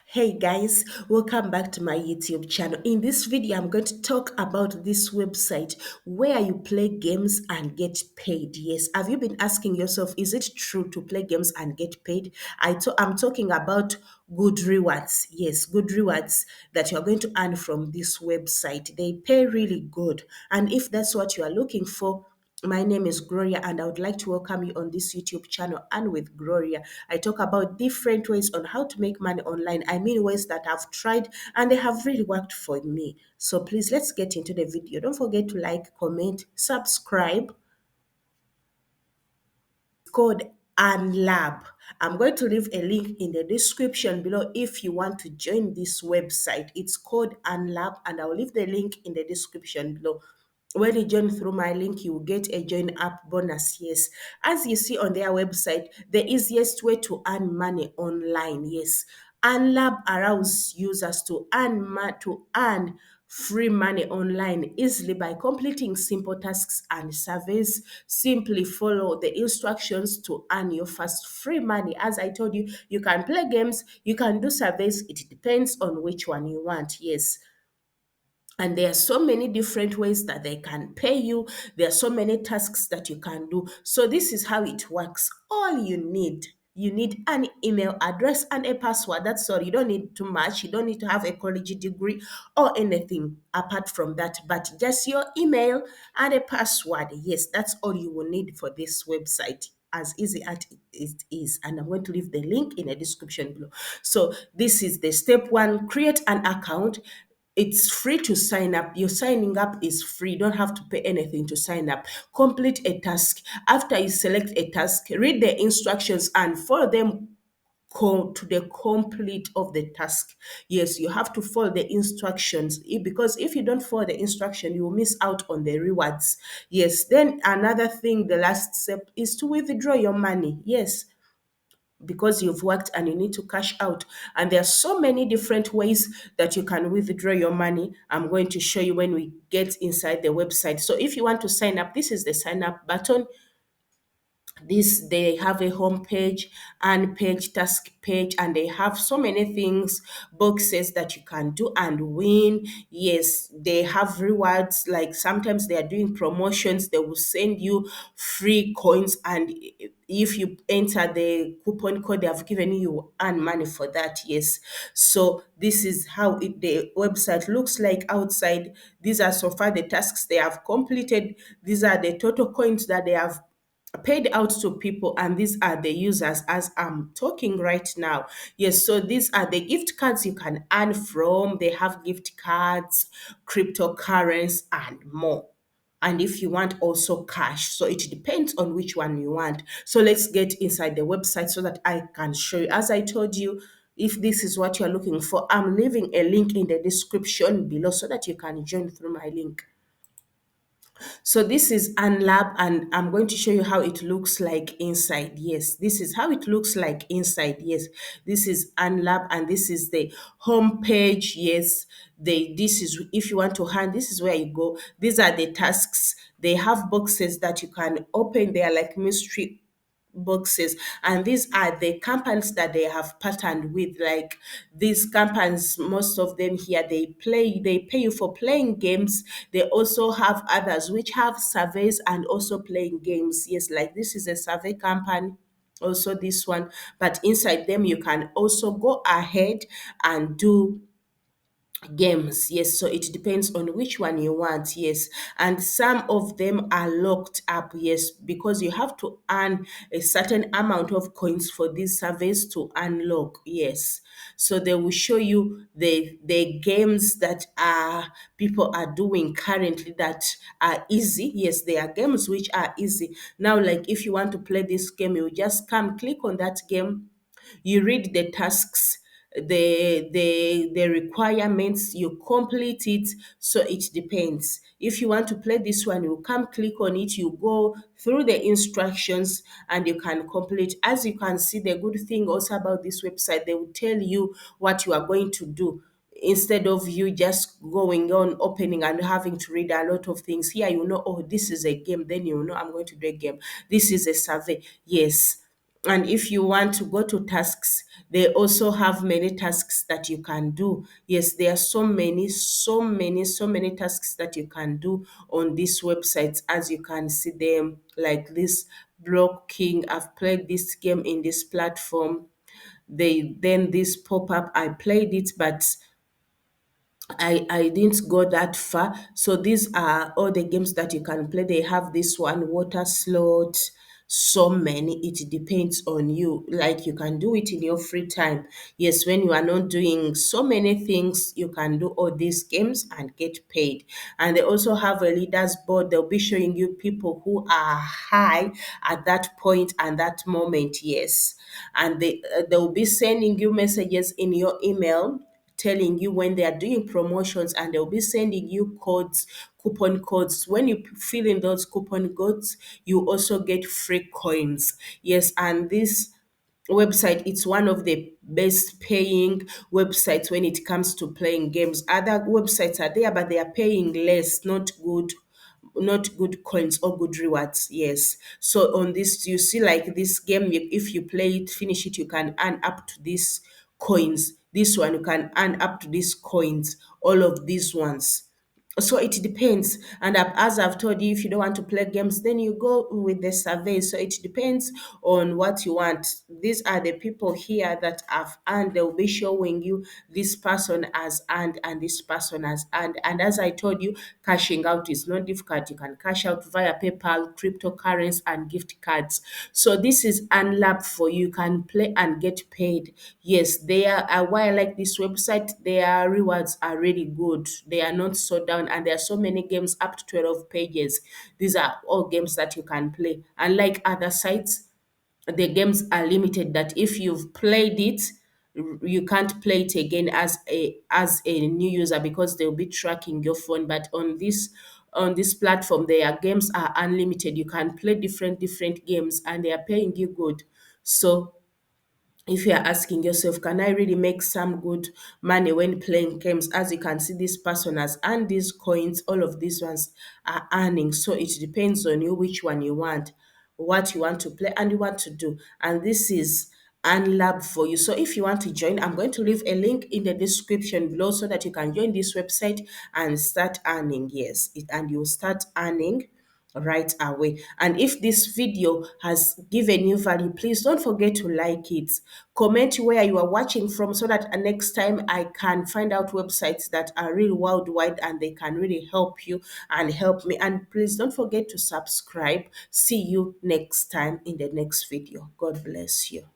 Hey guys, welcome back to my YouTube channel. In this video, I'm going to talk about this website where you play games and get paid. Yes, have you been asking yourself, is it true to play games and get paid? I'm talking about good rewards. Yes, good rewards that you're going to earn from this website. They pay really good. And if that's what you are looking for, my name is Gloria, and I would like to welcome you on this YouTube channel. And with Gloria, I talk about different ways on how to make money online. I mean, ways that I've tried and they have really worked for me. So please, let's get into the video. Don't forget to like, comment, subscribe. Code EarnLab. I'm going to leave a link in the description below if you want to join this website. It's called EarnLab, and I'll leave the link in the description below. When you join through my link, you will get a join up bonus. Yes, as you see on their website, the easiest way to earn money online. Yes, EarnLab allows users to earn free money online easily by completing simple tasks and surveys. Simply follow the instructions to earn your first free money. As I told you, you can play games, you can do surveys. It depends on which one you want. Yes, and there are so many different ways that they can pay you. There are so many tasks that you can do. So this is how it works. All you need an email address and a password. That's all. You don't need too much. You don't need to have a college degree or anything apart from that, but just your email and a password. Yes, that's all you will need for this website, as easy as it is. And I'm going to leave the link in the description below. So this is the step one: create an account. It's free to sign up. Your signing up is free. You don't have to pay anything to sign up. Complete a task. After you select a task, read the instructions and follow them to the complete of the task. Yes, you have to follow the instructions, because if you don't follow the instruction, you will miss out on the rewards. Yes, then another thing, the last step is to withdraw your money. Yes, because you've worked and you need to cash out. And there are so many different ways that you can withdraw your money. I'm going to show you when we get inside the website. So if you want to sign up, this is the sign up button. This, they have a home page and page, task page, and they have so many things, boxes that you can do and win. Yes, they have rewards. Like sometimes they are doing promotions, they will send you free coins, and if you enter the coupon code they have given you, you earn money for that. Yes, so this is how the website looks like outside. These are so far the tasks they have completed. These are the total coins that they have paid out to people, and these are the users as I'm talking right now. Yes, so these are the gift cards you can earn from. They have gift cards, cryptocurrency, and more. And if you want also cash, so it depends on which one you want. So let's get inside the website so that I can show you. As I told you, if this is what you're looking for, I'm leaving a link in the description below so that you can join through my link. So this is EarnLab, and I'm going to show you how it looks like inside. Yes, this is how it looks like inside. Yes, this is EarnLab, and this is the home page. Yes, this is, if you want to hand, this is where you go. These are the tasks. They have boxes that you can open. They are like mystery boxes, and these are the companies that they have partnered with. Like these companies, most of them here, they pay you for playing games. They also have others which have surveys and also playing games. Yes, like this is a survey company, also this one, but inside them you can also go ahead and do games. Yes, so it depends on which one you want. Yes, and some of them are locked up. Yes, because you have to earn a certain amount of coins for these surveys to unlock. Yes, so they will show you the games that people are doing currently that are easy. Yes, there are games which are easy. Now, like if you want to play this game, you just come click on that game, you read the tasks, the requirements, you complete it. So it depends. If you want to play this one, you come click on it, you go through the instructions and you can complete. As you can see, the good thing also about this website, they will tell you what you are going to do instead of you just going on opening and having to read a lot of things. Here you know, oh, this is a game, then you know I'm going to do a game. This is a survey. Yes, And if you want to go to tasks, they also have many tasks that you can do. Yes, there are so many tasks that you can do on these websites. As you can see them, like this Block King, I've played this game in this platform. Then this pop-up, I played it, but I didn't go that far. So these are all the games that you can play. They have this one, water slot, so many. It depends on you. Like you can do it in your free time. Yes, when you are not doing so many things, you can do all these games and get paid. And they also have a leaders board. They'll be showing you people who are high at that point and that moment. Yes, and they'll be sending you messages in your email telling you when they are doing promotions, and they'll be sending you coupon codes. When you fill in those coupon codes, you also get free coins. Yes, and this website, it's one of the best paying websites when it comes to playing games. Other websites are there, but they are paying less, not good coins or good rewards. Yes, so on this, you see, like this game, if you play it, finish it, you can earn up to these coins. This one, you can earn up to these coins, all of these ones. So it depends. And as I've told you, if you don't want to play games, then you go with the survey. So it depends on what you want. These are the people here that have earned. They'll be showing you this person has earned and this person has earned. And as I told you, cashing out is not difficult. You can cash out via PayPal, cryptocurrency, and gift cards. So this is EarnLab for you. You can play and get paid. Yes, they are. Why I like this website, their rewards are really good. They are not so down, and there are so many games up to 12 pages. These are all games that you can play. Unlike other sites, the games are limited, that if you've played it, you can't play it again as a new user, because they'll be tracking your phone. But on this platform, their games are unlimited. You can play different games, and they are paying you good. So if you are asking yourself, can I really make some good money when playing games? As you can see, this person has earned these coins, all of these ones are earning. So it depends on you which one you want, what you want to play and you want to do. And this is unlab for you. So if you want to join, I'm going to leave a link in the description below so that you can join this website and start earning. Yes, and you'll start earning right away. And if this video has given you value, please don't forget to like it. Comment where you are watching from, so that next time I can find out websites that are really worldwide and they can really help you and help me. And please don't forget to subscribe. See you next time in the next video. God bless you.